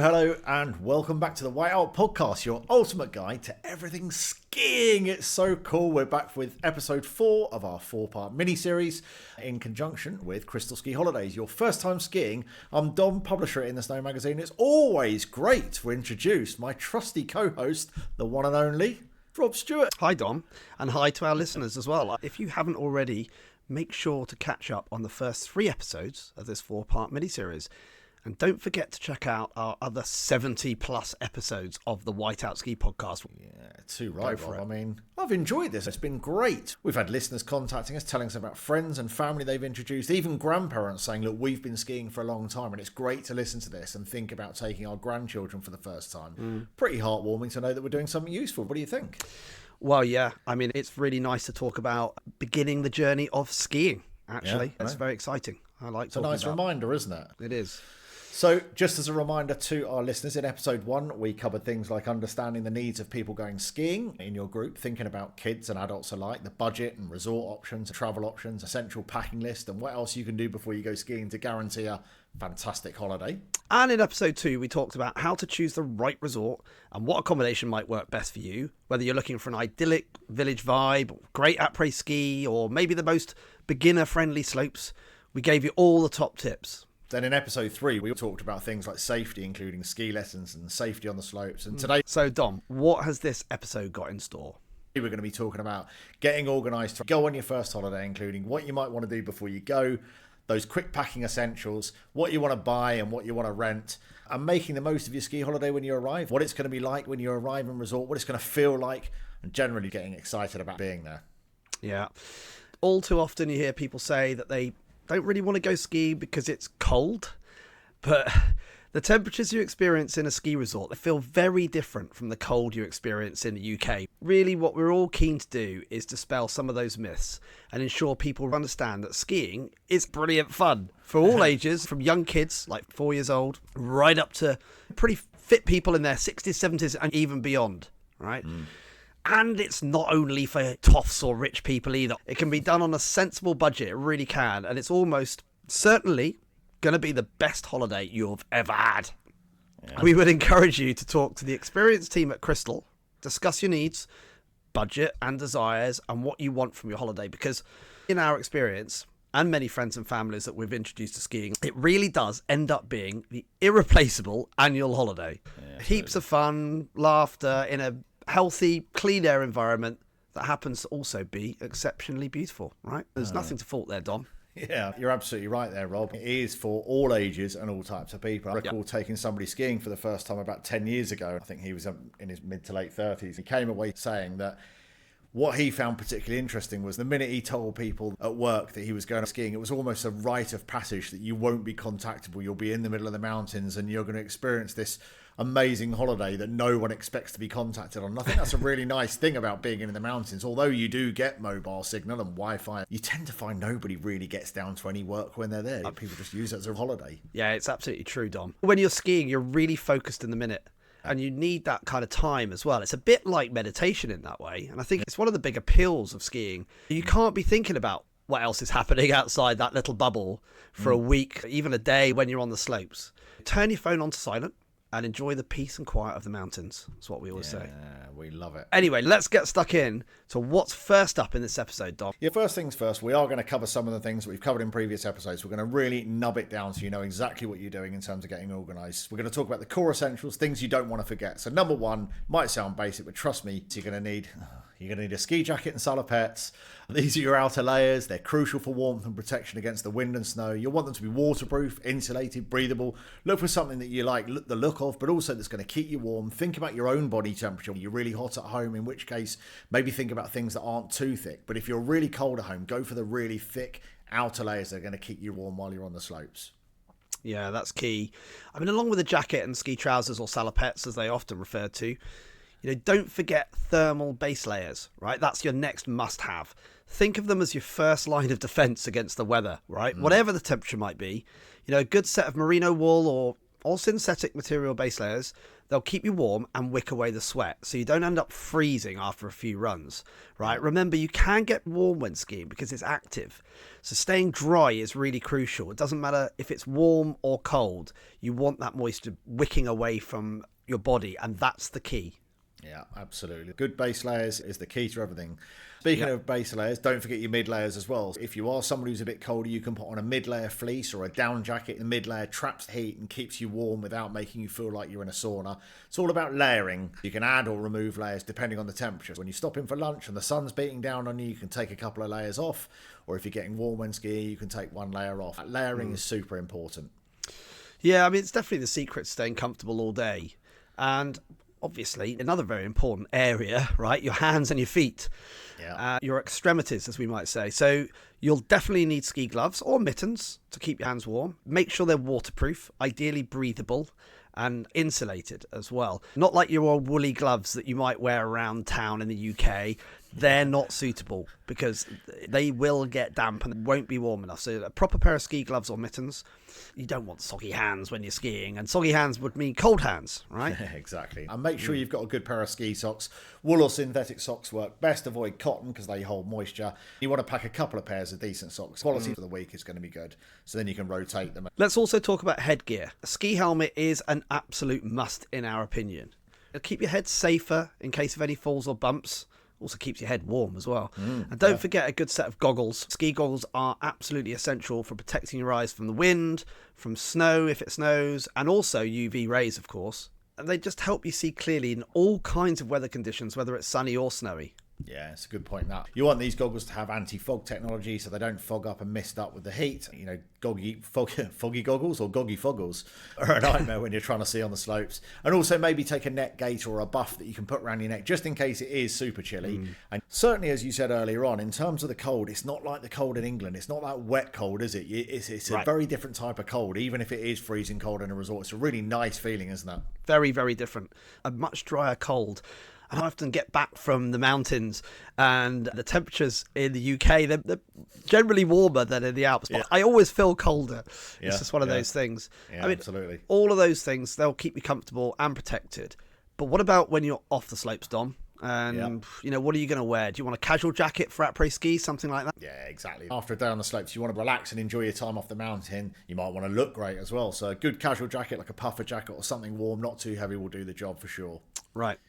Hello and welcome back to the Whiteout Podcast, your ultimate guide to everything skiing. It's so cool. We're back with episode 4 of our 4-part mini-series in conjunction with Crystal Ski Holidays, your first time skiing. I'm Dom, publisher at In the Snow magazine. It's always great to introduce my trusty co-host, the one and only Rob Stewart. Hi Dom, and hi to our listeners as well. If you haven't already, make sure to catch up on the first 3 episodes of this 4-part mini-series. And don't forget to check out our other 70 plus episodes of the Whiteout Ski Podcast. Yeah, too right, Rob. I mean, I've enjoyed this. It's been great. We've had listeners contacting us, telling us about friends and family they've introduced, even grandparents saying, look, we've been skiing for a long time and it's great to listen to this and think about taking our grandchildren for the first time. Pretty heartwarming to know that we're doing something useful. What do you think? Well, yeah, I mean, it's really nice to talk about beginning the journey of skiing, actually. Yeah, it's very exciting. I like it's a nice reminder, isn't it? It is. So just as a reminder to our listeners, in episode 1, we covered things like understanding the needs of people going skiing in your group, thinking about kids and adults alike, the budget and resort options, travel options, essential packing list, and what else you can do before you go skiing to guarantee a fantastic holiday. And in episode 2, we talked about how to choose the right resort and what accommodation might work best for you, whether you're looking for an idyllic village vibe, great après-ski, or maybe the most beginner-friendly slopes. We gave you all the top tips. Then in episode 3, we talked about things like safety, including ski lessons and safety on the slopes. And today... So, Dom, what has this episode got in store? We're going to be talking about getting organised to go on your first holiday, including what you might want to do before you go, those quick packing essentials, what you want to buy and what you want to rent, and making the most of your ski holiday when you arrive, what it's going to be like when you arrive in resort, what it's going to feel like, and generally getting excited about being there. Yeah. All too often you hear people say that they don't really want to go ski because it's cold, but the temperatures you experience in a ski resort, they feel very different from the cold you experience in the UK. Really, what we're all keen to do is dispel some of those myths and ensure people understand that skiing is brilliant fun for all ages, from young kids like 4 years old right up to pretty fit people in their 60s, 70s and even beyond, right? And it's not only for toffs or rich people either. It can be done on a sensible budget. It really can. And it's almost certainly going to be the best holiday you've ever had. Yeah. We would encourage you to talk to the experienced team at Crystal, discuss your needs, budget and desires, and what you want from your holiday. Because in our experience, and many friends and families that we've introduced to skiing, it really does end up being the irreplaceable annual holiday. Yeah, heaps of fun, laughter in a healthy, clean air environment that happens to also be exceptionally beautiful, right? There's nothing to fault there, Dom. Yeah, you're absolutely right there, Rob. It is for all ages and all types of people. I recall taking somebody skiing for the first time about 10 years ago. I think he was in his mid to late 30s. He came away saying that what he found particularly interesting was the minute he told people at work that he was going skiing, it was almost a rite of passage that you won't be contactable. You'll be in the middle of the mountains and you're going to experience this amazing holiday that no one expects to be contacted on. And I think that's a really nice thing about being in the mountains. Although you do get mobile signal and Wi-Fi, you tend to find nobody really gets down to any work when they're there. People just use it as a holiday. Yeah, it's absolutely true, Dom. When you're skiing, you're really focused in the minute. And you need that kind of time as well. It's a bit like meditation in that way. And I think it's one of the big appeals of skiing. You can't be thinking about what else is happening outside that little bubble for a week, even a day when you're on the slopes. Turn your phone on to silent and enjoy the peace and quiet of the mountains. That's what we always say. Yeah, we love it. Anyway, let's get stuck in to what's first up in this episode, Dom. Yeah, first things first, we are going to cover some of the things that we've covered in previous episodes. We're going to really nub it down so you know exactly what you're doing in terms of getting organised. We're going to talk about the core essentials, things you don't want to forget. So number 1, might sound basic, but trust me, you're going to need a ski jacket and salopettes. These are your outer layers. They're crucial for warmth and protection against the wind and snow. You'll want them to be waterproof, insulated, breathable. Look for something that you like the look of, but also that's going to keep you warm. Think about your own body temperature. You're really hot at home, in which case maybe think about things that aren't too thick. But if you're really cold at home, go for the really thick outer layers that are going to keep you warm while you're on the slopes. Yeah, that's key. I mean, along with a jacket and ski trousers or salopettes, as they often refer to, don't forget thermal base layers, right? That's your next must-have. Think of them as your first line of defense against the weather, right? Whatever the temperature might be, a good set of merino wool or or synthetic material base layers, they'll keep you warm and wick away the sweat, so you don't end up freezing after a few runs, right? Remember, you can get warm when skiing because it's active. So staying dry is really crucial. It doesn't matter if it's warm or cold. You want that moisture wicking away from your body, and that's the key. Yeah, absolutely. Good base layers is the key to everything. Speaking of base layers, don't forget your mid layers as well. If you are somebody who's a bit colder, you can put on a mid layer fleece or a down jacket. The mid layer traps heat and keeps you warm without making you feel like you're in a sauna. It's all about layering. You can add or remove layers depending on the temperature. When you stop in for lunch and the sun's beating down on you, you can take a couple of layers off. Or if you're getting warm when skiing, you can take one layer off. Layering is super important. Yeah, I mean, it's definitely the secret to staying comfortable all day. And obviously, another very important area, right? Your hands and your feet. Yeah. Your extremities, as we might say. So you'll definitely need ski gloves or mittens to keep your hands warm. Make sure they're waterproof, ideally breathable and insulated as well. Not like your old woolly gloves that you might wear around town in the UK. They're not suitable because they will get damp and won't be warm enough. So a proper pair of ski gloves or mittens. You don't want soggy hands when you're skiing, and soggy hands would mean cold hands, right? Exactly. And make sure you've got a good pair of ski socks. Wool or synthetic socks work best. Avoid cotton because they hold moisture. You want to pack a couple of pairs of decent socks. Quality for the week is going to be good, so then you can rotate them. Let's also talk about headgear. A ski helmet is an absolute must in our opinion. It'll keep your head safer in case of any falls or bumps. Also keeps your head warm as well. And don't forget a good set of goggles. Ski goggles are absolutely essential for protecting your eyes from the wind, from snow if it snows, and also UV rays, of course. And they just help you see clearly in all kinds of weather conditions, whether it's sunny or snowy. Yeah, it's a good point. That you want these goggles to have anti-fog technology so they don't fog up and mist up with the heat. You know, foggy goggles or goggy foggles are a nightmare when you're trying to see on the slopes. And also maybe take a neck gaiter or a buff that you can put around your neck just in case it is super chilly. And certainly, as you said earlier on, in terms of the cold, it's not like the cold in England. It's not that wet cold, is it? It's a very different type of cold. Even if it is freezing cold in a resort, it's a really nice feeling, isn't it? Very, very different. A much drier cold. I often get back from the mountains and the temperatures in the UK, they're generally warmer than in the Alps. But I always feel colder. It's just one of those things. Yeah, I mean, absolutely. All of those things, they'll keep you comfortable and protected. But what about when you're off the slopes, Dom? And, what are you going to wear? Do you want a casual jacket for après-ski, something like that? Yeah, exactly. After a day on the slopes, you want to relax and enjoy your time off the mountain. You might want to look great as well. So a good casual jacket, like a puffer jacket or something warm, not too heavy, will do the job for sure. Right.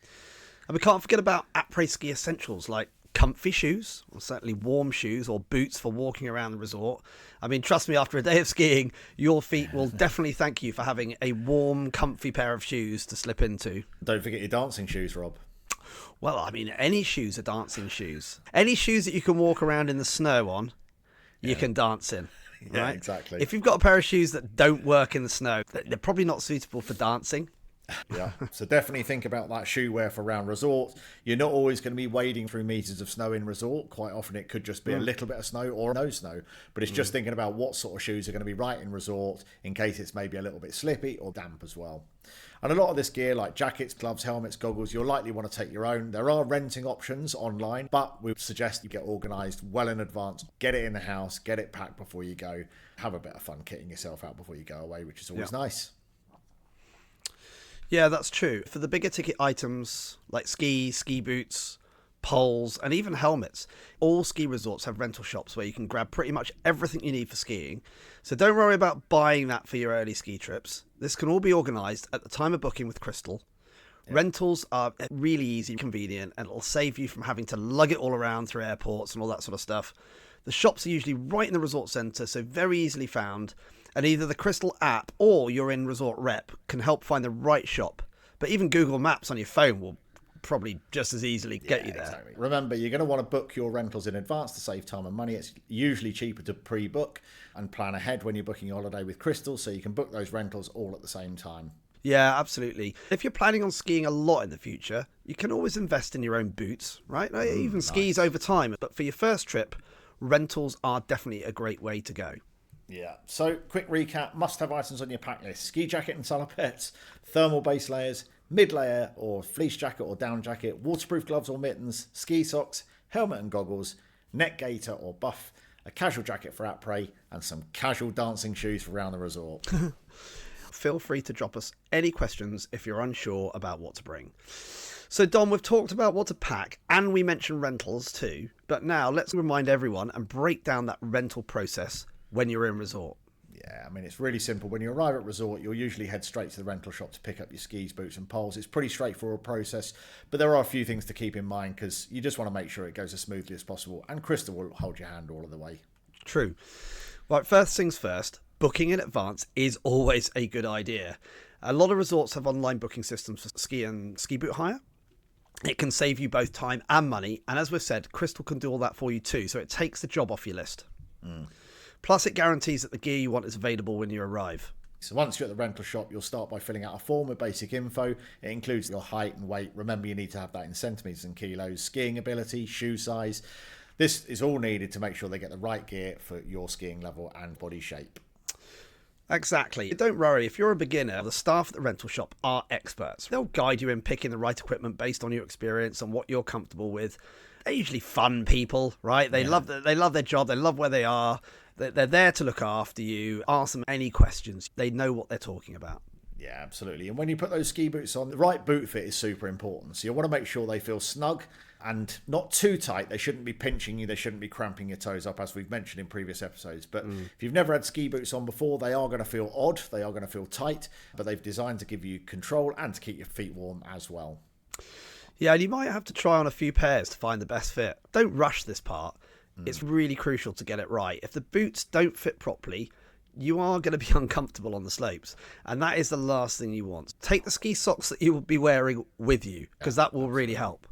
And we can't forget about après-ski essentials like comfy shoes, or certainly warm shoes or boots for walking around the resort. I mean, trust me, after a day of skiing, your feet will definitely thank you for having a warm, comfy pair of shoes to slip into. Don't forget your dancing shoes, Rob. Well, I mean, any shoes are dancing shoes. Any shoes that you can walk around in the snow on, you can dance in. Right? Yeah, exactly. If you've got a pair of shoes that don't work in the snow, they're probably not suitable for dancing. Yeah, so definitely think about that shoe wear for round resort. You're not always going to be wading through meters of snow in resort. Quite often it could just be a little bit of snow or no snow, but it's just thinking about what sort of shoes are going to be right in resort in case it's maybe a little bit slippy or damp as well. And a lot of this gear like jackets, gloves, helmets, goggles, you'll likely want to take your own. There are renting options online, but we suggest you get organised well in advance. Get it in the house, get it packed before you go. Have a bit of fun kitting yourself out before you go away, which is always nice. Yeah, that's true. For the bigger ticket items like ski boots, poles, and even helmets, all ski resorts have rental shops where you can grab pretty much everything you need for skiing. So don't worry about buying that for your early ski trips. This can all be organised at the time of booking with Crystal. Yeah. Rentals are really easy, convenient, and it'll save you from having to lug it all around through airports and all that sort of stuff. The shops are usually right in the resort centre, so very easily found. And either the Crystal app or your in-resort rep can help find the right shop. But even Google Maps on your phone will probably just as easily get you there. Exactly. Remember, you're going to want to book your rentals in advance to save time and money. It's usually cheaper to pre-book and plan ahead when you're booking your holiday with Crystal, so you can book those rentals all at the same time. Yeah, absolutely. If you're planning on skiing a lot in the future, you can always invest in your own boots, right? Even skis over time. But for your first trip, rentals are definitely a great way to go. Yeah, so quick recap, must-have items on your pack list. Ski jacket and salopettes, thermal base layers, mid-layer or fleece jacket or down jacket, waterproof gloves or mittens, ski socks, helmet and goggles, neck gaiter or buff, a casual jacket for après, and some casual dancing shoes for around the resort. feel free to drop us any questions if you're unsure about what to bring. So Dom, we've talked about what to pack and we mentioned rentals too, but now let's remind everyone and break down that rental process when you're in resort. Yeah, I mean, it's really simple. When you arrive at resort, you'll usually head straight to the rental shop to pick up your skis, boots and poles. It's a pretty straightforward process, but there are a few things to keep in mind because you just want to make sure it goes as smoothly as possible, and Crystal will hold your hand all of the way. True. Right, first things first, booking in advance is always a good idea. A lot of resorts have online booking systems for ski and ski boot hire. It can save you both time and money, and as we've said, Crystal can do all that for you too, so it takes the job off your list. Plus, it guarantees that the gear you want is available when you arrive. So once you're at the rental shop, you'll start by filling out a form with basic info. It includes your height and weight. Remember, you need to have that in centimetres and kilos, skiing ability, shoe size. This is all needed to make sure they get the right gear for your skiing level and body shape. Exactly. Don't worry, if you're a beginner, the staff at the rental shop are experts. They'll guide you in picking the right equipment based on your experience and what you're comfortable with. They're usually fun people, right? They love their job, they love where they are. They're there to look after you, ask them any questions. They know what they're talking about. Yeah, absolutely. And when you put those ski boots on, the right boot fit is super important. So you want to make sure they feel snug and not too tight. They shouldn't be pinching you. They shouldn't be cramping your toes up, as we've mentioned in previous episodes. But if you've never had ski boots on before, they are going to feel odd. They are going to feel tight, but they've designed to give you control and to keep your feet warm as well. Yeah, and you might have to try on a few pairs to find the best fit. Don't rush this part. It's really crucial to get it right. If the boots don't fit properly, you are going to be uncomfortable on the slopes, and that is the last thing you want. Take the ski socks that you will be wearing with you, because that will really help.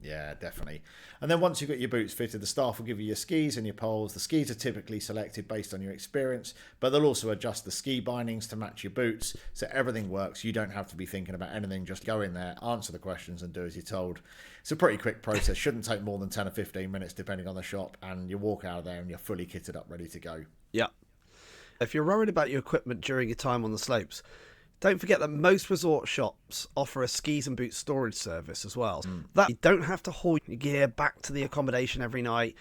Yeah, definitely. And then once you've got your boots fitted, the staff will give you your skis and your poles. The skis are typically selected based on your experience, but they'll also adjust the ski bindings to match your boots, so everything works. You don't have to be thinking about anything. Just go in there, answer the questions, and do as you're told. It's a pretty quick process. Shouldn't take more than 10 or 15 minutes, depending on the shop, and you walk out of there and you're fully kitted up, ready to go. Yeah. If you're worried about your equipment during your time on the slopes, don't forget that most resort shops offer a skis and boots storage service as well. That you don't have to haul your gear back to the accommodation every night.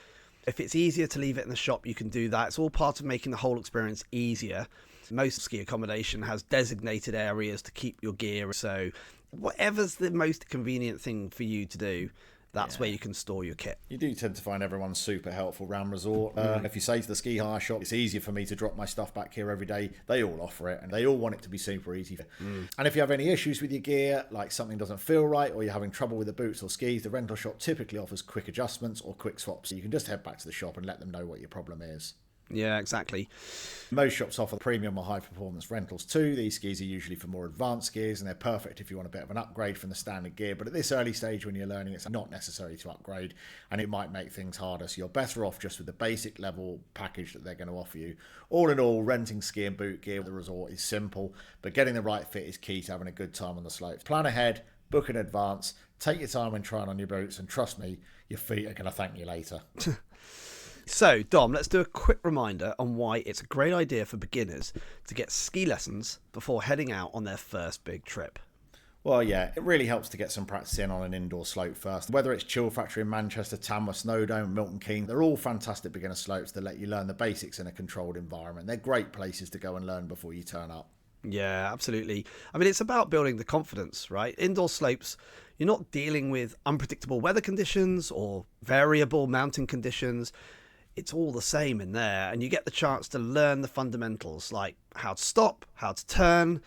If it's easier to leave it in the shop, you can do that. It's all part of making the whole experience easier. Most ski accommodation has designated areas to keep your gear. So whatever's the most convenient thing for you to do, that's where you can store your kit. You do tend to find everyone super helpful around resort. If you say to the ski hire shop, it's easier for me to drop my stuff back here every day, they all offer it and they all want it to be super easy. And if you have any issues with your gear, like something doesn't feel right or you're having trouble with the boots or skis, the rental shop typically offers quick adjustments or quick swaps. So you can just head back to the shop and let them know what your problem is. Yeah, exactly. Most shops offer premium or high performance rentals too. These skis are usually for more advanced gears and they're perfect if you want a bit of an upgrade from the standard gear. But at this early stage when you're learning, it's not necessary to upgrade and it might make things harder. So you're better off just with the basic level package that they're going to offer you. All in all, renting ski and boot gear at the resort is simple, but getting the right fit is key to having a good time on the slopes. Plan ahead, book in advance, take your time when trying on your boots, and trust me, your feet are going to thank you later. So, Dom, let's do a quick reminder on why it's a great idea for beginners to get ski lessons before heading out on their first big trip. Well, yeah, it really helps to get some practice in on an indoor slope first. Whether it's Chill Factory in Manchester, Tamworth, Snowdome, Milton Keynes, they're all fantastic beginner slopes that let you learn the basics in a controlled environment. They're great places to go and learn before you turn up. Yeah, absolutely. I mean, it's about building the confidence, right? Indoor slopes, you're not dealing with unpredictable weather conditions or variable mountain conditions. It's all the same in there, and you get the chance to learn the fundamentals like how to stop, how to turn,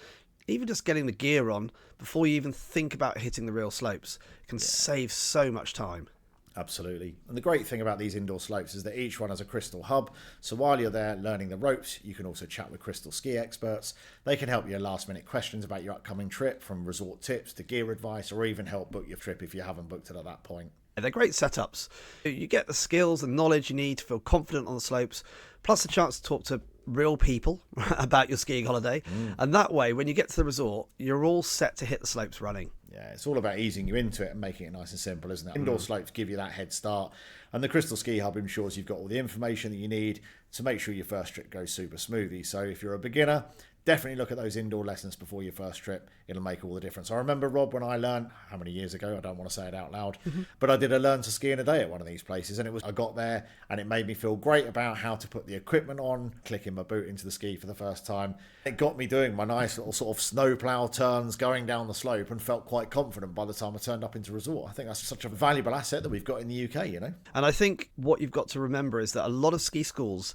even just getting the gear on before you even think about hitting the real slopes can save so much time. Absolutely. And the great thing about these indoor slopes is that each one has a Crystal hub. So while you're there learning the ropes, you can also chat with Crystal ski experts. They can help you with last minute questions about your upcoming trip, from resort tips to gear advice, or even help book your trip if you haven't booked it at that point. They're great setups. You get the skills and knowledge you need to feel confident on the slopes, plus a chance to talk to real people about your skiing holiday. And that way, when you get to the resort, you're all set to hit the slopes running. Yeah, it's all about easing you into it and making it nice and simple, isn't it? Indoor slopes give you that head start, and the Crystal Ski Hub ensures you've got all the information that you need to make sure your first trip goes super smoothly. So if you're a beginner, definitely look at those indoor lessons before your first trip. It'll make all the difference. I remember, Rob, when I learned, how many years ago, I don't want to say it out loud, but I did a learn to ski in a day at one of these places, and I got there and it made me feel great about how to put the equipment on, clicking my boot into the ski for the first time. It got me doing my nice little sort of snowplow turns going down the slope, and felt quite confident by the time I turned up into resort. I think that's such a valuable asset that we've got in the UK, you know? And I think what you've got to remember is that a lot of ski schools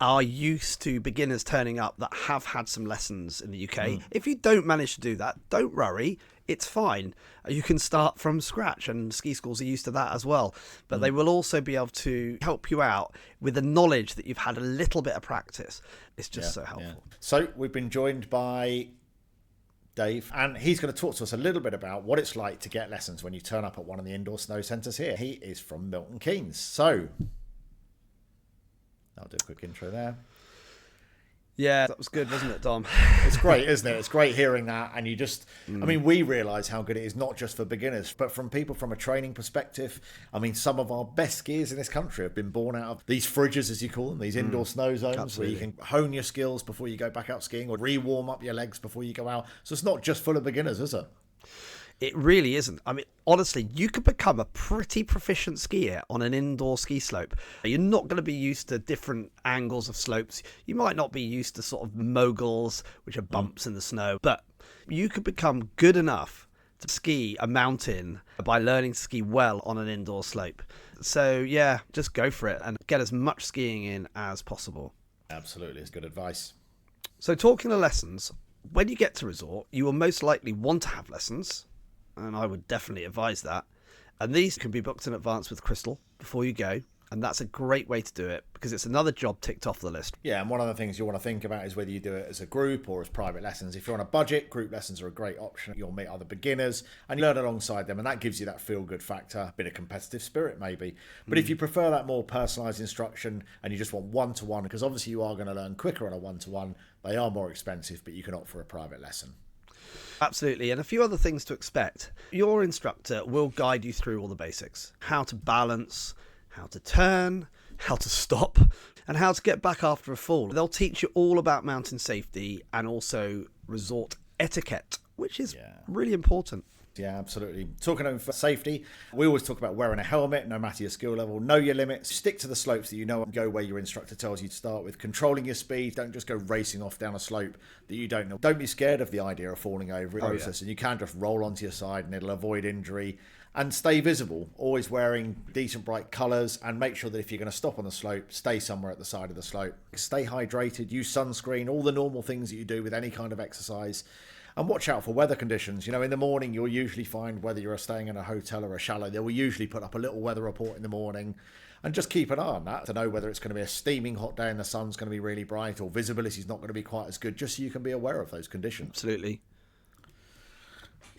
are used to beginners turning up that have had some lessons in the UK. If you don't manage to do that, don't worry. It's fine. You can start from scratch, and ski schools are used to that as well. But they will also be able to help you out with the knowledge that you've had a little bit of practice. It's just so helpful. Yeah. So we've been joined by Dave, and he's going to talk to us a little bit about what it's like to get lessons when you turn up at one of the indoor snow centres here. He is from Milton Keynes. So I'll do a quick intro there. Yeah, that was good, wasn't it, Dom? It's great, isn't it? It's great hearing that. And you just, I mean, we realise how good it is, not just for beginners, but from people from a training perspective. I mean, some of our best skiers in this country have been born out of these fridges, as you call them, these indoor snow zones, Absolutely. where you can hone your skills before you go back out skiing, or re-warm up your legs before you go out. So it's not just full of beginners, is it? It really isn't. I mean, honestly, you could become a pretty proficient skier on an indoor ski slope. You're not going to be used to different angles of slopes. You might not be used to sort of moguls, which are bumps in the snow, but you could become good enough to ski a mountain by learning to ski well on an indoor slope. So yeah, just go for it and get as much skiing in as possible. Absolutely, it's good advice. So talking of lessons, when you get to resort, you will most likely want to have lessons. And I would definitely advise that. And these can be booked in advance with Crystal before you go. And that's a great way to do it because it's another job ticked off the list. Yeah, and one of the things you want to think about is whether you do it as a group or as private lessons. If you're on a budget, group lessons are a great option. You'll meet other beginners and you learn alongside them, and that gives you that feel-good factor, a bit of competitive spirit maybe. But if you prefer that more personalised instruction and you just want one-to-one, because obviously you are going to learn quicker on a one-to-one, they are more expensive, but you can opt for a private lesson. Absolutely. And a few other things to expect. Your instructor will guide you through all the basics. How to balance, how to turn, how to stop, and how to get back after a fall. They'll teach you all about mountain safety and also resort etiquette, which is really important. Yeah, absolutely. Talking of safety, we always talk about wearing a helmet, no matter your skill level. Know your limits. Stick to the slopes that you know and go where your instructor tells you to start with. Controlling your speed. Don't just go racing off down a slope that you don't know. Don't be scared of the idea of falling over in the process. And you can just roll onto your side and it'll avoid injury. And stay visible. Always wearing decent bright colours, and make sure that if you're going to stop on the slope, stay somewhere at the side of the slope. Stay hydrated. Use sunscreen. All the normal things that you do with any kind of exercise. And watch out for weather conditions. You know, in the morning, you'll usually find, whether you're staying in a hotel or a chalet, they will usually put up a little weather report in the morning. And just keep an eye on that to know whether it's going to be a steaming hot day and the sun's going to be really bright, or visibility is not going to be quite as good, just so you can be aware of those conditions. Absolutely.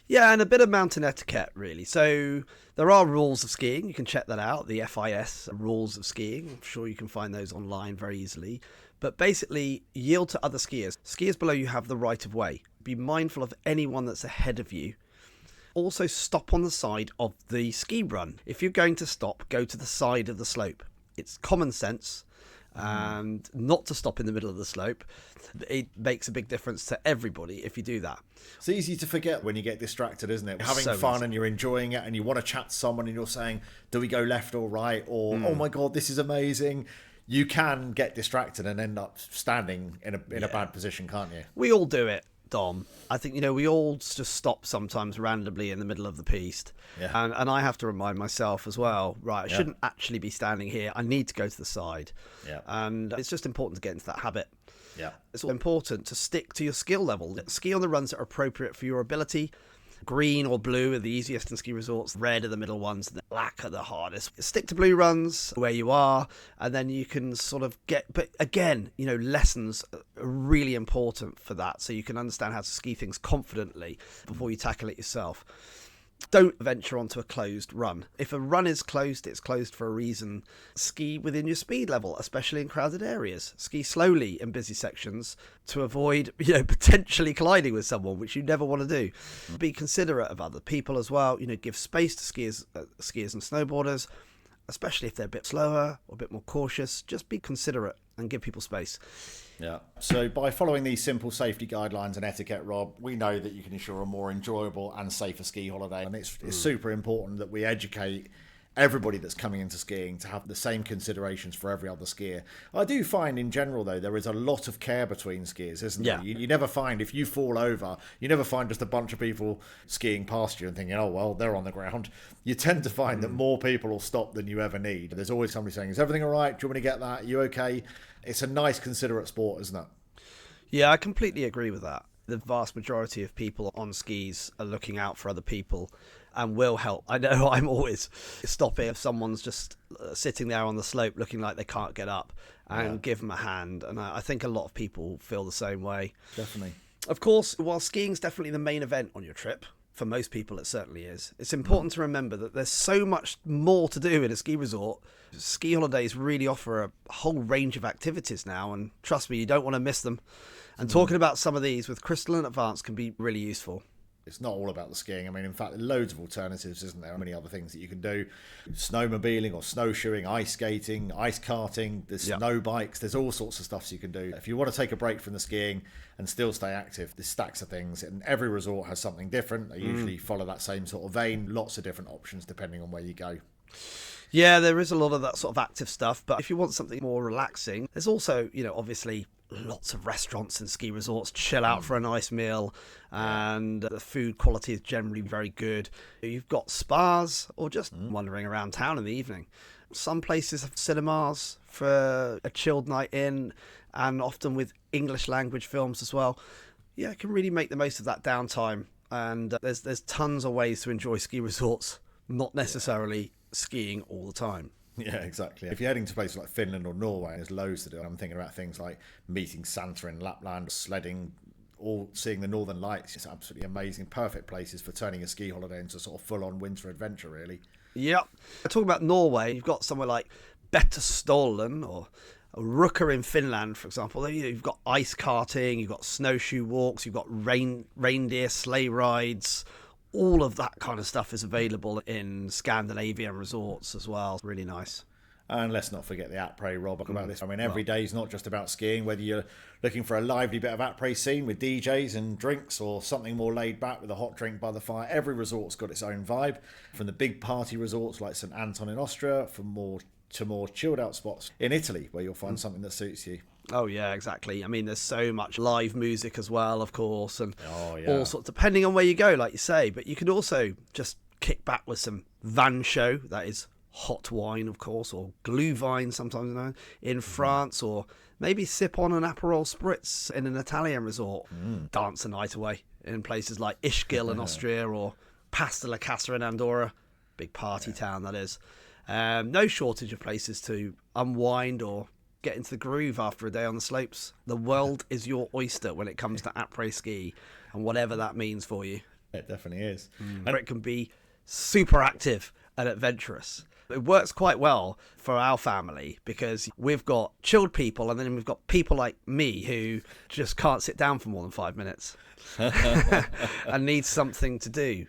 Yeah, and a bit of mountain etiquette, really. So there are rules of skiing. You can check that out, the FIS rules of skiing. I'm sure you can find those online very easily. But basically, yield to other skiers. Skiers below you have the right of way. Be mindful of anyone that's ahead of you. Also, stop on the side of the ski run. If you're going to stop, go to the side of the slope. It's common sense, and not to stop in the middle of the slope. It makes a big difference to everybody if you do that. It's easy to forget when you get distracted, isn't it? Having so fun easy. And you're enjoying it and you want to chat to someone and you're saying, do we go left or right? Or, oh my God, this is amazing. You can get distracted and end up standing in a bad position, can't you? We all do it, Dom. I think, we all just stop sometimes randomly in the middle of the piste. Yeah. And I have to remind myself as well, right, I shouldn't actually be standing here. I need to go to the side. Yeah. And it's just important to get into that habit. Yeah. It's important to stick to your skill level. Ski on the runs that are appropriate for your ability. Green or blue are the easiest in ski resorts. Red are the middle ones. The black are the hardest. Stick to blue runs where you are, and then you can sort of get... But again, lessons are really important for that, so you can understand how to ski things confidently before you tackle it yourself. Don't venture onto a closed run. If a run is closed, it's closed for a reason. Ski within your speed level, especially in crowded areas. Ski slowly in busy sections to avoid, potentially colliding with someone, which you never want to do. Be considerate of other people as well. Give space to skiers and snowboarders. especially if they're a bit slower or a bit more cautious. Just be considerate and give people space. Yeah. So by following these simple safety guidelines and etiquette, Rob, we know that you can ensure a more enjoyable and safer ski holiday. And it's super important that we educate everybody that's coming into skiing to have the same considerations for every other skier. I do find in general, though, there is a lot of care between skiers, isn't there? You never find, if you fall over, you never find just a bunch of people skiing past you and thinking, oh, well, they're on the ground. You tend to find that more people will stop than you ever need. There's always somebody saying, is everything all right? Do you want me to get that? Are you okay? It's a nice, considerate sport, isn't it? Yeah, I completely agree with that. The vast majority of people on skis are looking out for other people and will help. I know I'm always stopping if someone's just sitting there on the slope looking like they can't get up and give them a hand. And I think a lot of people feel the same way. Definitely. Of course, while skiing's definitely the main event on your trip, for most people it certainly is, it's important to remember that there's so much more to do in a ski resort. Ski holidays really offer a whole range of activities now, and trust me, you don't want to miss them. And talking about some of these with Crystal in advance can be really useful. It's not all about the skiing. I mean, in fact, there are loads of alternatives, isn't there? Many other things that you can do. Snowmobiling or snowshoeing, ice skating, ice karting, there's snow bikes, there's all sorts of stuff you can do. If you want to take a break from the skiing and still stay active, there's stacks of things. And every resort has something different. They usually follow that same sort of vein. Lots of different options depending on where you go. Yeah, there is a lot of that sort of active stuff. But if you want something more relaxing, there's also, obviously lots of restaurants and ski resorts. Chill out for a nice meal, and the food quality is generally very good. You've got spas or just wandering around town in the evening. Some places have cinemas for a chilled night in, and often with English language films as well. Yeah, it can really make the most of that downtime, and there's tons of ways to enjoy ski resorts, not necessarily skiing all the time. Yeah, exactly. If you're heading to places like Finland or Norway, there's loads to do. I'm thinking about things like meeting Santa in Lapland, sledding, or seeing the Northern Lights. It's absolutely amazing. Perfect places for turning a ski holiday into a sort of full-on winter adventure, really. Yep. Talking about Norway, you've got somewhere like Betterstollen or Ruka in Finland, for example. You've got ice karting, you've got snowshoe walks, you've got reindeer sleigh rides. All of that kind of stuff is available in Scandinavian resorts as well. It's really nice. And let's not forget the après, Rob. About this. I mean, every day is not just about skiing. Whether you're looking for a lively bit of après scene with DJs and drinks, or something more laid back with a hot drink by the fire, every resort's got its own vibe. From the big party resorts like St Anton in Austria, to more chilled out spots in Italy, where you'll find something that suits you. Oh, yeah, exactly. I mean, there's so much live music as well, of course, and all sorts, depending on where you go, like you say. But you can also just kick back with some vin chaud, that is hot wine, of course, or glühwein, sometimes known, in France, or maybe sip on an Aperol Spritz in an Italian resort. Dance a night away in places like Ischgl in Austria, or Pas de la Casa in Andorra. Big party town, that is. No shortage of places to unwind or get into the groove after a day on the slopes. The world is your oyster when it comes to après-ski, and whatever that means for you. It definitely is. And it can be super active and adventurous. It works quite well for our family because we've got chilled people, and then we've got people like me who just can't sit down for more than 5 minutes and need something to do.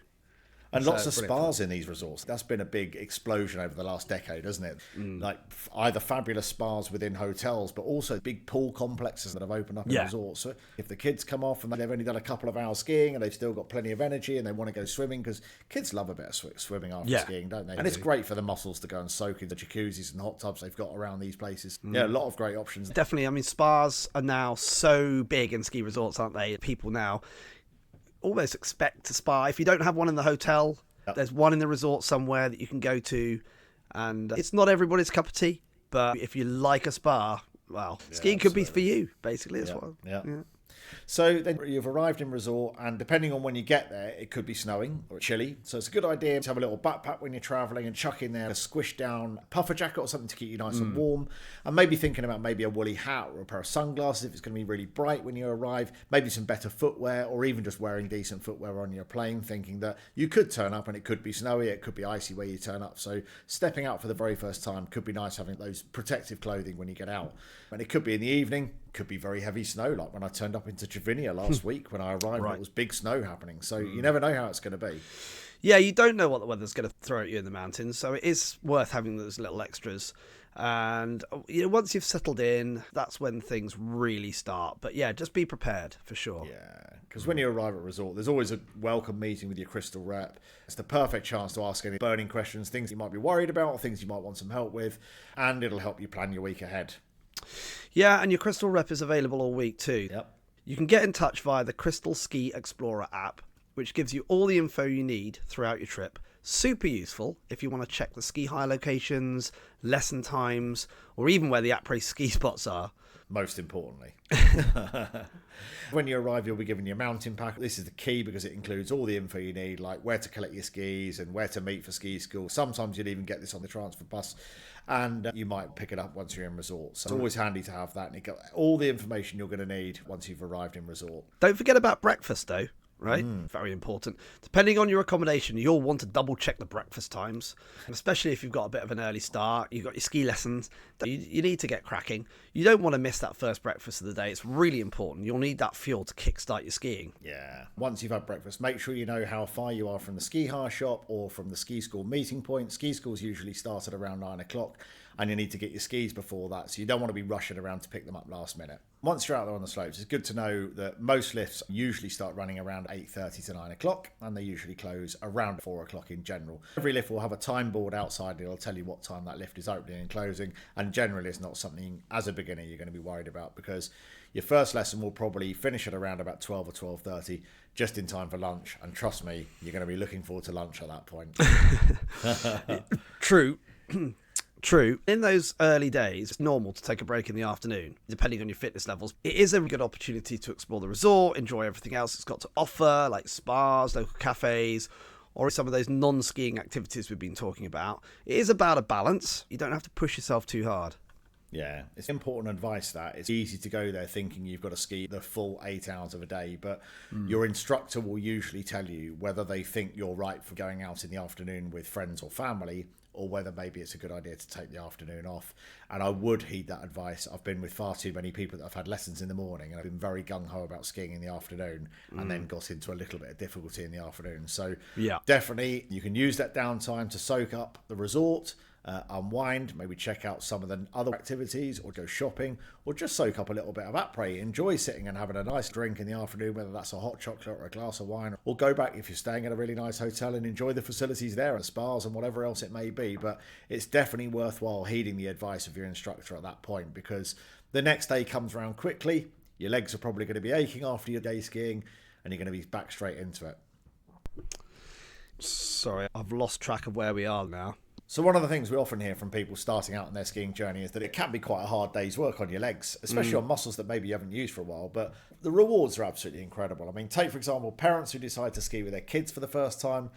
And lots of spas in these resorts. That's been a big explosion over the last decade, hasn't it? Like either fabulous spas within hotels, but also big pool complexes that have opened up in resorts. So if the kids come off and they've only done a couple of hours skiing and they've still got plenty of energy and they want to go swimming, because kids love a bit of swimming after skiing, don't they? And it's great for the muscles to go and soak in the jacuzzis and hot tubs they've got around these places. Yeah, a lot of great options. Definitely. I mean, spas are now so big in ski resorts, aren't they? People now almost expect a spa. If you don't have one in the hotel, there's one in the resort somewhere that you can go to, and it's not everybody's cup of tea, but if you like a spa, well, skiing could be for you, basically. That's what. Yeah. So then you've arrived in resort, and depending on when you get there, it could be snowing or chilly. So it's a good idea to have a little backpack when you're travelling and chuck in there a squished down puffer jacket or something to keep you nice and warm. And maybe thinking about maybe a woolly hat or a pair of sunglasses if it's going to be really bright when you arrive. Maybe some better footwear, or even just wearing decent footwear on your plane, thinking that you could turn up and it could be snowy, it could be icy where you turn up. So stepping out for the very first time could be nice, having those protective clothing when you get out. And it could be in the evening, could be very heavy snow, like when I turned up into Trevina last week when I arrived, and it was big snow happening. So you never know how it's going to be. Yeah, you don't know what the weather's going to throw at you in the mountains, so it is worth having those little extras. And once you've settled in, that's when things really start. But yeah, just be prepared for sure. Yeah, because when you arrive at a resort, there's always a welcome meeting with your crystal rep. It's the perfect chance to ask any burning questions, things you might be worried about, or things you might want some help with, and it'll help you plan your week ahead. Yeah, and your crystal rep is available all week too. Yep. You can get in touch via the Crystal Ski Explorer app, which gives you all the info you need throughout your trip. Super useful if you want to check the ski hire locations, lesson times, or even where the après-ski spots are. Most importantly. When you arrive, you'll be given your mountain pack. This is the key because it includes all the info you need, like where to collect your skis and where to meet for ski school. Sometimes you'll even get this on the transfer bus, and you might pick it up once you're in resort. So it's always handy to have that, and you got all the information you're going to need once you've arrived in resort. Don't forget about breakfast, though. Right? Very important. Depending on your accommodation, you'll want to double check the breakfast times, and especially if you've got a bit of an early start, you've got your ski lessons, you need to get cracking. You don't want to miss that first breakfast of the day. It's really important. You'll need that fuel to kickstart your skiing. Yeah. Once you've had breakfast, make sure you know how far you are from the ski hire shop or from the ski school meeting point. Ski schools usually start at around 9 o'clock, and you need to get your skis before that, so you don't want to be rushing around to pick them up last minute. Once you're out there on the slopes, it's good to know that most lifts usually start running around 8:30 to 9 o'clock, and they usually close around 4 o'clock in general. Every lift will have a time board outside, and it'll tell you what time that lift is opening and closing, and generally it's not something, as a beginner, you're going to be worried about, because your first lesson will probably finish at around about 12 or 12:30, just in time for lunch, and trust me, you're going to be looking forward to lunch at that point. True. True. In those early days, it's normal to take a break in the afternoon, depending on your fitness levels. It is a good opportunity to explore the resort, enjoy everything else it's got to offer, like spas, local cafes, or some of those non-skiing activities we've been talking about. It is about a balance. You don't have to push yourself too hard. Yeah, it's important advice that it's easy to go there thinking you've got to ski the full 8 hours of a day, but your instructor will usually tell you whether they think you're right for going out in the afternoon with friends or family, or whether maybe it's a good idea to take the afternoon off. And I would heed that advice. I've been with far too many people that have had lessons in the morning, and I've been very gung-ho about skiing in the afternoon, and then got into a little bit of difficulty in the afternoon. So definitely you can use that downtime to soak up the resort, unwind, maybe check out some of the other activities, or go shopping, or just soak up a little bit of après. Enjoy sitting and having a nice drink in the afternoon, whether that's a hot chocolate or a glass of wine, or go back if you're staying at a really nice hotel and enjoy the facilities there and spas and whatever else it may be. But it's definitely worthwhile heeding the advice of your instructor at that point, because the next day comes around quickly. Your legs are probably going to be aching after your day skiing, and you're going to be back straight into it. Sorry, I've lost track of where we are now. So one of the things we often hear from people starting out on their skiing journey is that it can be quite a hard day's work on your legs, especially on muscles that maybe you haven't used for a while, but the rewards are absolutely incredible. I mean, take, for example, parents who decide to ski with their kids for the first time.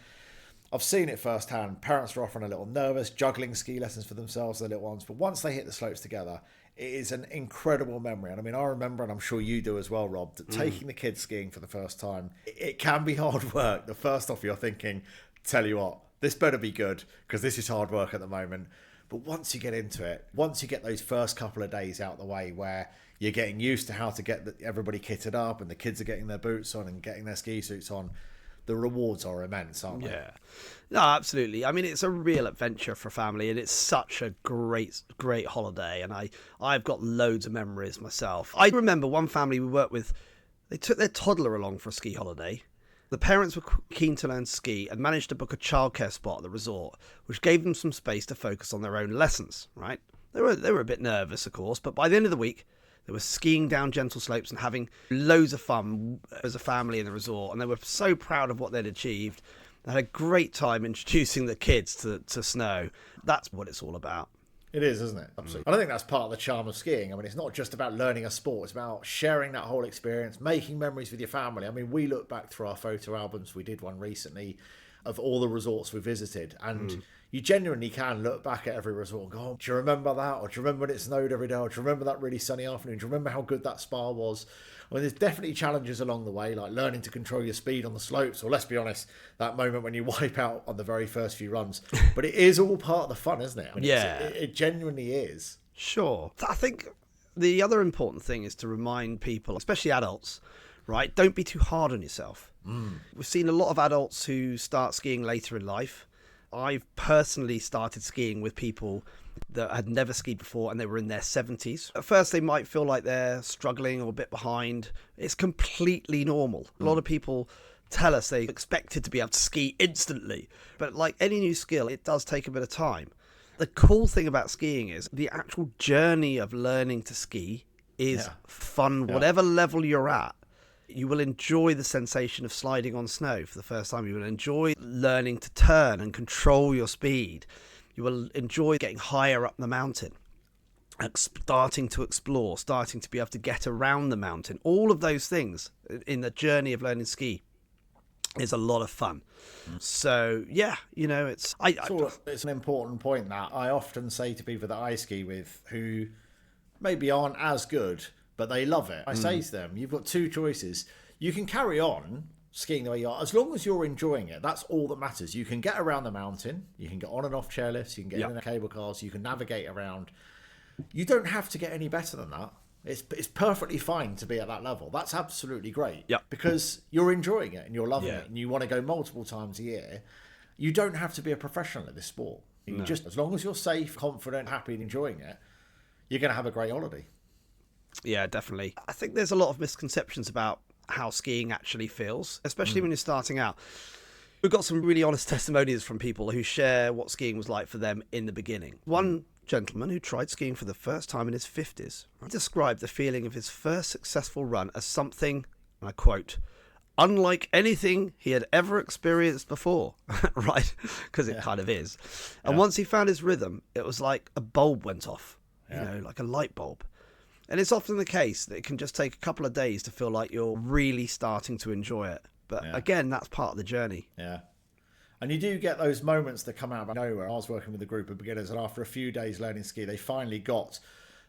I've seen it firsthand. Parents are often a little nervous, juggling ski lessons for themselves, their little ones, but once they hit the slopes together, it is an incredible memory. And I mean, I remember, and I'm sure you do as well, Rob, that taking the kids skiing for the first time, it can be hard work. The first off, you're thinking, tell you what, this better be good, because this is hard work at the moment. But once you get into it, once you get those first couple of days out the way where you're getting used to how to get everybody kitted up, and the kids are getting their boots on and getting their ski suits on, the rewards are immense, aren't they? Yeah. No, absolutely. I mean, it's a real adventure for family, and it's such a great holiday. And I've got loads of memories myself. I remember one family we worked with, they took their toddler along for a ski holiday. The parents were keen to learn ski and managed to book a childcare spot at the resort, which gave them some space to focus on their own lessons, right? They were a bit nervous, of course, but by the end of the week, they were skiing down gentle slopes and having loads of fun as a family in the resort, and they were so proud of what they'd achieved. They had a great time introducing the kids to snow. That's what it's all about. It is, isn't it? Absolutely. And I think that's part of the charm of skiing. I mean, it's not just about learning a sport. It's about sharing that whole experience, making memories with your family. I mean, we look back through our photo albums. We did one recently of all the resorts we visited. And you genuinely can look back at every resort and go, oh, do you remember that? Or do you remember when it snowed every day? Or do you remember that really sunny afternoon? Do you remember how good that spa was? I mean, there's definitely challenges along the way, like learning to control your speed on the slopes, or let's be honest, that moment when you wipe out on the very first few runs. But it is all part of the fun, isn't it? I mean, it genuinely is. Sure. I think the other important thing is to remind people, especially adults, right? Don't be too hard on yourself. We've seen a lot of adults who start skiing later in life. I've personally started skiing with people that had never skied before and they were in their 70s. At first, they might feel like they're struggling or a bit behind. It's completely normal. A lot of people tell us they expected to be able to ski instantly. But like any new skill, it does take a bit of time. The cool thing about skiing is the actual journey of learning to ski is fun, whatever level you're at. You will enjoy the sensation of sliding on snow for the first time. You will enjoy learning to turn and control your speed. You will enjoy getting higher up the mountain, starting to explore, starting to be able to get around the mountain. All of those things in the journey of learning ski is a lot of fun. So, yeah, you know, it's an important point that I often say to people that I ski with who maybe aren't as good, but they love it. I say to them, you've got two choices. You can carry on skiing the way you are, as long as you're enjoying it. That's all that matters. You can get around the mountain, you can get on and off chairlifts, you can get in the cable cars, you can navigate around. You don't have to get any better than that. It's perfectly fine to be at that level. That's absolutely great. Because you're enjoying it and you're loving it and you want to go multiple times a year. You don't have to be a professional at this sport. Just as long as you're safe, confident, happy and enjoying it, you're going to have a great holiday. Yeah, definitely. I think there's a lot of misconceptions about how skiing actually feels, especially when you're starting out. We've got some really honest testimonials from people who share what skiing was like for them in the beginning. One gentleman who tried skiing for the first time in his 50s described the feeling of his first successful run as something, and I quote, unlike anything he had ever experienced before, right? Because it kind of is. And once he found his rhythm, it was like a bulb went off, you know, like a light bulb. And it's often the case that it can just take a couple of days to feel like you're really starting to enjoy it. But again, that's part of the journey. Yeah. And you do get those moments that come out of nowhere. I was working with a group of beginners, and after a few days learning ski, they finally got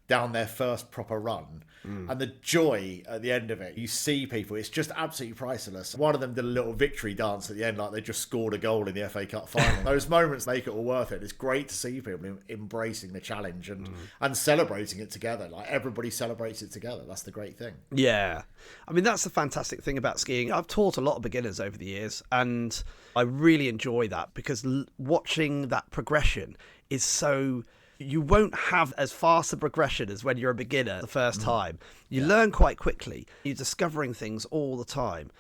down their first proper run. And the joy at the end of it, you see people, it's just absolutely priceless. One of them did a little victory dance at the end, like they just scored a goal in the FA Cup final. Those moments make it all worth it. It's great to see people embracing the challenge and celebrating it together. Like everybody celebrates it together. That's the great thing. Yeah. I mean, that's the fantastic thing about skiing. I've taught a lot of beginners over the years, and I really enjoy that because watching that progression is so... You won't have as fast a progression as when you're a beginner the first time. You learn quite quickly. You're discovering things all the time.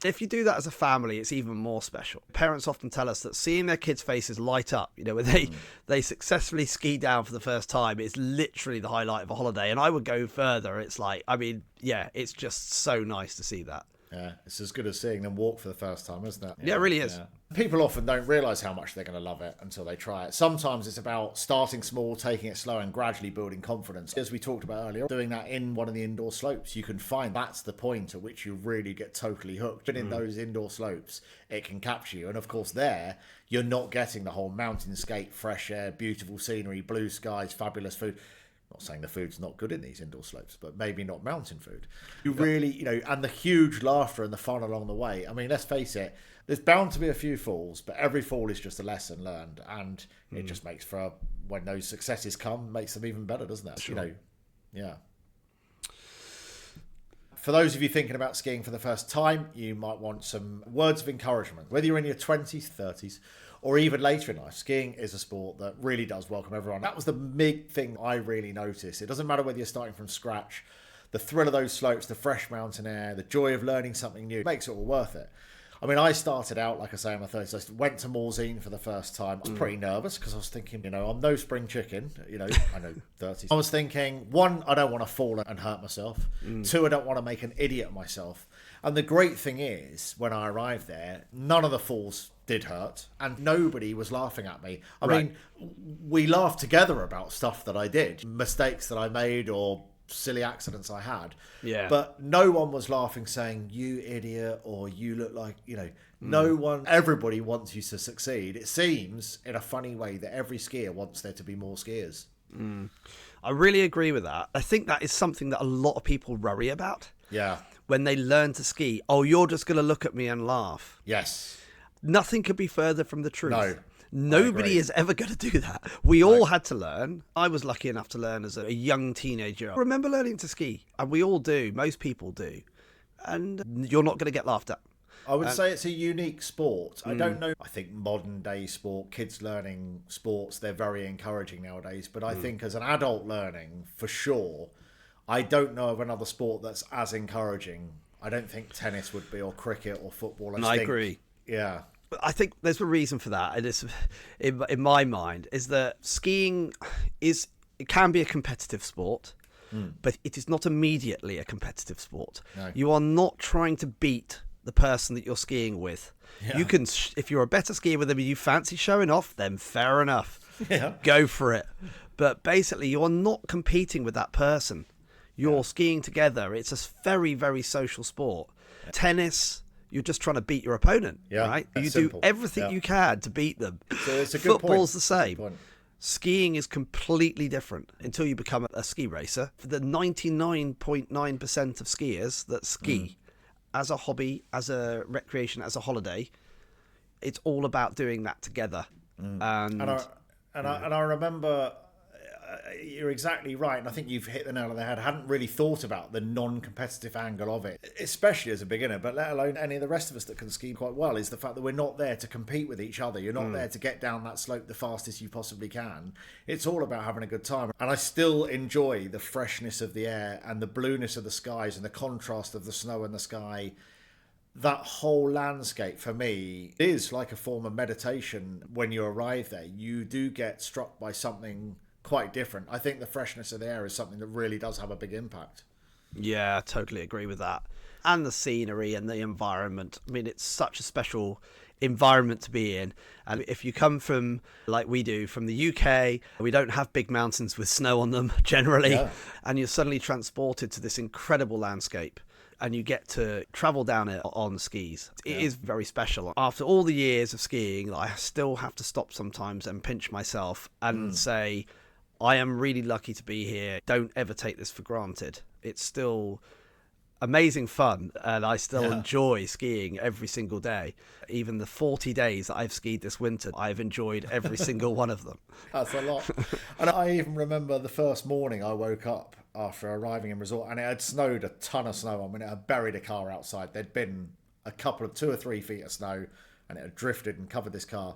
If you do that as a family, it's even more special. Parents often tell us that seeing their kids' faces light up, you know, when they successfully ski down for the first time, is literally the highlight of a holiday. And I would go further. It's like, I mean, yeah, it's just so nice to see that. Yeah, it's as good as seeing them walk for the first time, isn't it? Yeah, it really is. Yeah. People often don't realise how much they're going to love it until they try it. Sometimes it's about starting small, taking it slow and gradually building confidence. As we talked about earlier, doing that in one of the indoor slopes, you can find that's the point at which you really get totally hooked. But in those indoor slopes, it can capture you. And of course there, you're not getting the whole mountainscape, fresh air, beautiful scenery, blue skies, fabulous food. Not saying the food's not good in these indoor slopes, but maybe not mountain food. You really, you know, and the huge laughter and the fun along the way. I mean, let's face it, there's bound to be a few falls, but every fall is just a lesson learned. And it just makes for, when those successes come, makes them even better, doesn't it? Sure. You know, yeah. For those of you thinking about skiing for the first time, you might want some words of encouragement. Whether you're in your 20s, 30s, or even later in life, skiing is a sport that really does welcome everyone. That was the big thing I really noticed. It doesn't matter whether you're starting from scratch. The thrill of those slopes, the fresh mountain air, the joy of learning something new, makes it all worth it. I mean, I started out, like I say, in my 30s. I went to Morzine for the first time. I was pretty nervous because I was thinking, you know, I'm no spring chicken. You know, I know 30s. I was thinking, one, I don't want to fall and hurt myself. Two, I don't want to make an idiot of myself. And the great thing is, when I arrived there, none of the falls did hurt and nobody was laughing at me. I mean, we laughed together about stuff that I did, mistakes that I made or silly accidents I had. Yeah. But no one was laughing saying, you idiot, or you look like, you know, no one, everybody wants you to succeed. It seems in a funny way that every skier wants there to be more skiers. I really agree with that. I think that is something that a lot of people worry about. Yeah. When they learn to ski, oh, you're just going to look at me and laugh. Yes. Nothing could be further from the truth. No. Nobody is ever going to do that. We all had to learn. I was lucky enough to learn as a young teenager. I remember learning to ski, and we all do. Most people do. And you're not going to get laughed at. I would say it's a unique sport. I don't know. I think modern day sport, kids learning sports, they're very encouraging nowadays. But I think as an adult learning, for sure, I don't know of another sport that's as encouraging. I don't think tennis would be, or cricket, or football. I agree. Yeah. I think there's a reason for that. It is, in my mind, is that skiing it can be a competitive sport, but it is not immediately a competitive sport. No. You are not trying to beat the person that you're skiing with. Yeah. You can, if you're a better skier with them and you fancy showing off, then fair enough. Yeah. Go for it. But basically, you're not competing with that person. You're skiing together. It's a very, very social sport. Tennis, you're just trying to beat your opponent, right? You simple. do everything you can to beat them. So it's a good Football's point. the same. Skiing is completely different until you become a ski racer. For the 99.9% of skiers that ski as a hobby, as a recreation, as a holiday, it's all about doing that together. And I remember, you're exactly right, and I think you've hit the nail on the head. I hadn't really thought about the non-competitive angle of it, especially as a beginner, but let alone any of the rest of us that can ski quite well, is the fact that we're not there to compete with each other. You're not there to get down that slope the fastest you possibly can. It's all about having a good time. And I still enjoy the freshness of the air and the blueness of the skies and the contrast of the snow and the sky. That whole landscape for me is like a form of meditation. When you arrive there, you do get struck by something quite different. I think the freshness of the air is something that really does have a big impact. Yeah, I totally agree with that. And the scenery and the environment. I mean, it's such a special environment to be in. And if you come from, like we do, from the UK, we don't have big mountains with snow on them generally. And you're suddenly transported to this incredible landscape. And you get to travel down it on skis. It is very special. After all the years of skiing, I still have to stop sometimes and pinch myself and say, I am really lucky to be here. Don't ever take this for granted. It's still amazing fun, and I still enjoy skiing every single day. Even the 40 days that I've skied this winter, I've enjoyed every single one of them. That's a lot. And I even remember the first morning I woke up after arriving in resort, and it had snowed a ton of snow. I mean, it had buried a car outside. There'd been a couple of 2 or 3 feet of snow, and it had drifted and covered this car.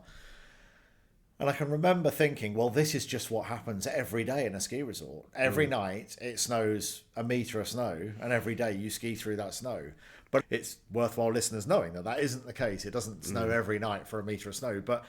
And I can remember thinking, well, this is just what happens every day in a ski resort. Every night it snows a metre of snow, and every day you ski through that snow. But it's worthwhile listeners knowing that that isn't the case. It doesn't snow every night for a metre of snow. But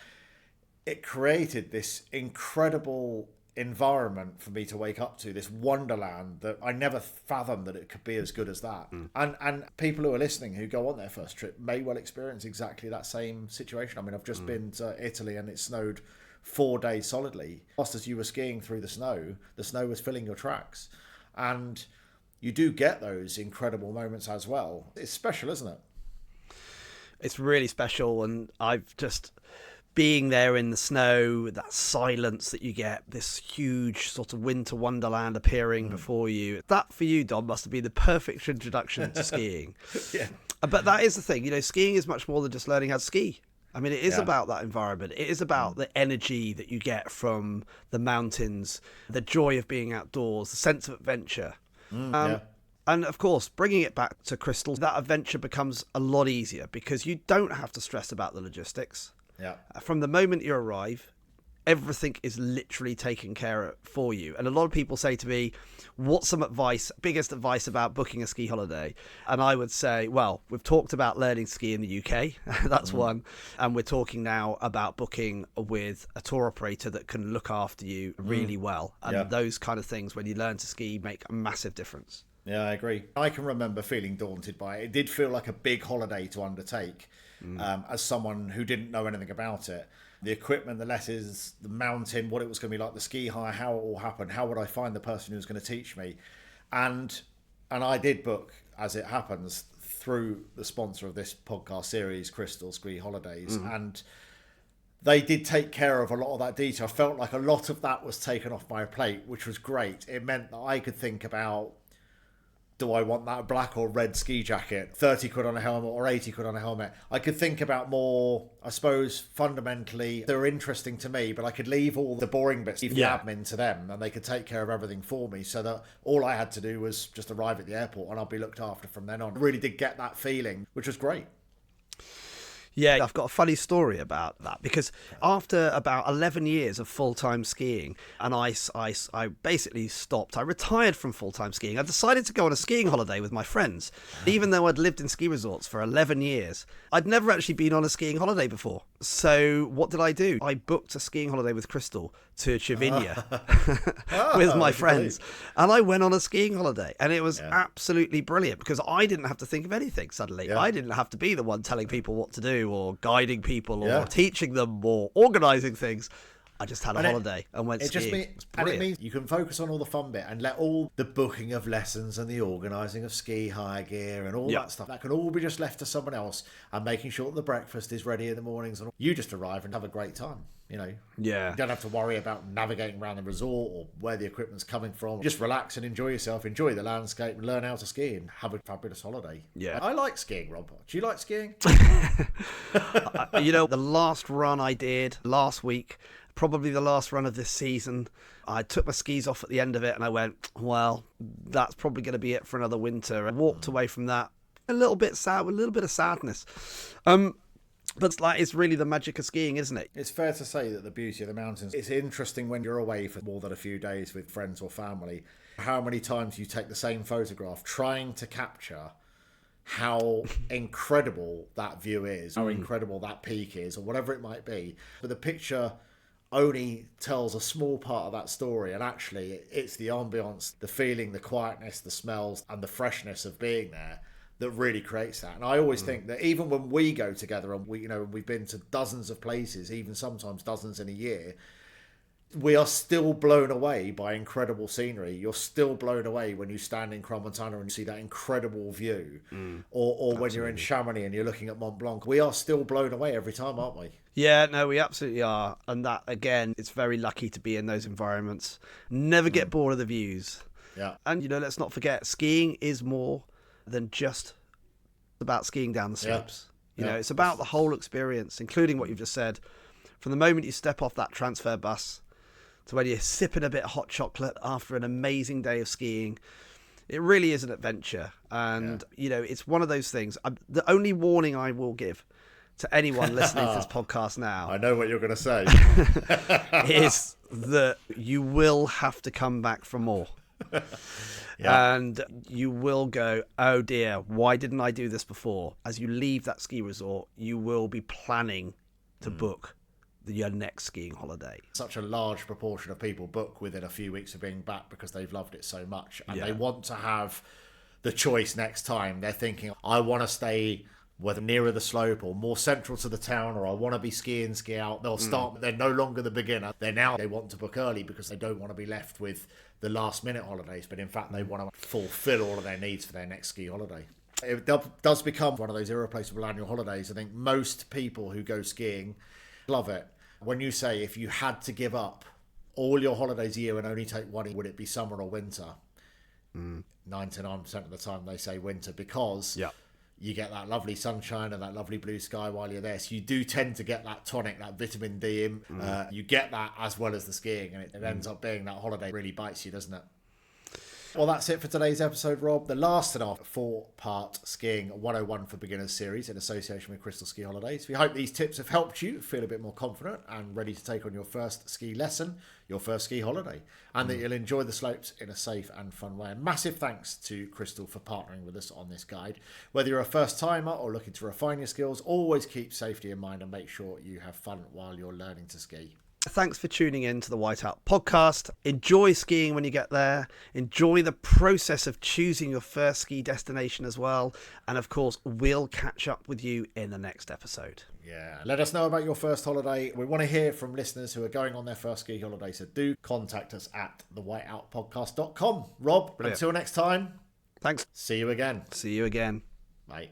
it created this incredible environment for me to wake up to, this wonderland that I never fathomed that it could be as good as that. And people who are listening who go on their first trip may well experience exactly that same situation. I mean, I've just been to Italy, and it snowed 4 days solidly. Just as you were skiing through the snow was filling your tracks. And you do get those incredible moments as well. It's special, isn't it? It's really special, and I've just being there in the snow, that silence that you get, this huge sort of winter wonderland appearing before you. That for you, Dom, must have been the perfect introduction to skiing. But that is the thing, you know, skiing is much more than just learning how to ski. I mean, it is about that environment. It is about the energy that you get from the mountains, the joy of being outdoors, the sense of adventure. And of course, bringing it back to Crystal, that adventure becomes a lot easier because you don't have to stress about the logistics. From the moment you arrive, everything is literally taken care of for you. And a lot of people say to me, what's some biggest advice about booking a ski holiday? And I would say, well, we've talked about learning to ski in the UK. That's one. And we're talking now about booking with a tour operator that can look after you really well. And those kind of things, when you learn to ski, make a massive difference. Yeah, I agree. I can remember feeling daunted by it. It did feel like a big holiday to undertake as someone who didn't know anything about it. The equipment, the letters, the mountain, what it was going to be like, the ski hire, how it all happened, how would I find the person who was going to teach me? And I did book, as it happens, through the sponsor of this podcast series, Crystal Ski Holidays. And they did take care of a lot of that detail. I felt like a lot of that was taken off my plate, which was great. It meant that I could think about, do I want that black or red ski jacket, 30 quid on a helmet or 80 quid on a helmet? I could think about more, I suppose, fundamentally, they're interesting to me, but I could leave all the boring bits, leave the admin to them, and they could take care of everything for me, so that all I had to do was just arrive at the airport and I'll be looked after from then on. I really did get that feeling, which was great. Yeah, I've got a funny story about that because after about 11 years of full-time skiing and I basically stopped. I retired from full-time skiing. I decided to go on a skiing holiday with my friends. Even though I'd lived in ski resorts for 11 years, I'd never actually been on a skiing holiday before. So what did I do? I booked a skiing holiday with Crystal to Cervinia with my friends. And I went on a skiing holiday and it was absolutely brilliant because I didn't have to think of anything suddenly. Yeah. I didn't have to be the one telling people what to do or guiding people or teaching them or organising things. I just had a holiday and went skiing. And it means you can focus on all the fun bit and let all the booking of lessons and the organising of ski hire gear and all that stuff, that can all be just left to someone else, and making sure that the breakfast is ready in the mornings and you just arrive and have a great time. You know, you don't have to worry about navigating around the resort or where the equipment's coming from. Just relax and enjoy yourself, enjoy the landscape, and learn how to ski and have a fabulous holiday. Yeah, I like skiing, Rob. Do you like skiing? You know, the last run I did last week, probably the last run of this season, I took my skis off at the end of it and I went, well, that's probably going to be it for another winter. I walked away from that a little bit sad, with a little bit of sadness. But it's really the magic of skiing, isn't it? It's fair to say that the beauty of the mountains, it's interesting when you're away for more than a few days with friends or family, how many times you take the same photograph trying to capture how incredible that view is, how incredible that peak is, or whatever it might be. But the picture only tells a small part of that story, and actually it's the ambience, the feeling, the quietness, the smells, and the freshness of being there that really creates that. And I always think that even when we go together and we've been to dozens of places, even sometimes dozens in a year, we are still blown away by incredible scenery. You're still blown away when you stand in Crans-Montana and you see that incredible view, or when you're in Chamonix and you're looking at Mont Blanc. We are still blown away every time, aren't we? Yeah, no, we absolutely are. And that, again, it's very lucky to be in those environments. Never get bored of the views. Yeah. And, let's not forget, skiing is more than just about skiing down the slopes. It's about the whole experience, including what you've just said. From the moment you step off that transfer bus to when you're sipping a bit of hot chocolate after an amazing day of skiing, it really is an adventure. And, it's one of those things. The only warning I will give to anyone listening to this podcast now, I know what you're going to say, is that you will have to come back for more. And you will go, oh dear, why didn't I do this before? As you leave that ski resort, you will be planning to book your next skiing holiday. Such a large proportion of people book within a few weeks of being back because they've loved it so much, and they want to have the choice next time. They're thinking, I want to stay whether nearer the slope or more central to the town, or I want to be ski in, ski out. They'll start, they're no longer the beginner. They want to book early because they don't want to be left with the last minute holidays, but in fact they want to fulfill all of their needs for their next ski holiday. It does become one of those irreplaceable annual holidays. I think most people who go skiing love it. When you say if you had to give up all your holidays a year and only take one, would it be summer or winter? 99% of the time they say winter, because you get that lovely sunshine and that lovely blue sky while you're there. So you do tend to get that tonic, that vitamin D in. You get that as well as the skiing, and it ends up being that holiday really bites you, doesn't it? Well, that's it for today's episode, Rob. The last in our 4-part Skiing 101 for Beginners series in association with Crystal Ski Holidays. We hope these tips have helped you feel a bit more confident and ready to take on your first ski lesson, your first ski holiday, and that you'll enjoy the slopes in a safe and fun way. And massive thanks to Crystal for partnering with us on this guide. Whether you're a first timer or looking to refine your skills, always keep safety in mind and make sure you have fun while you're learning to ski. Thanks for tuning in to the Whiteout podcast. Enjoy skiing when you get there. Enjoy the process of choosing your first ski destination as well. And of course, we'll catch up with you in the next episode. Yeah, let us know about your first holiday. We want to hear from listeners who are going on their first ski holiday. So do contact us at thewhiteoutpodcast.com. Rob, Brilliant. Until next time. Thanks. See you again. See you again. Bye.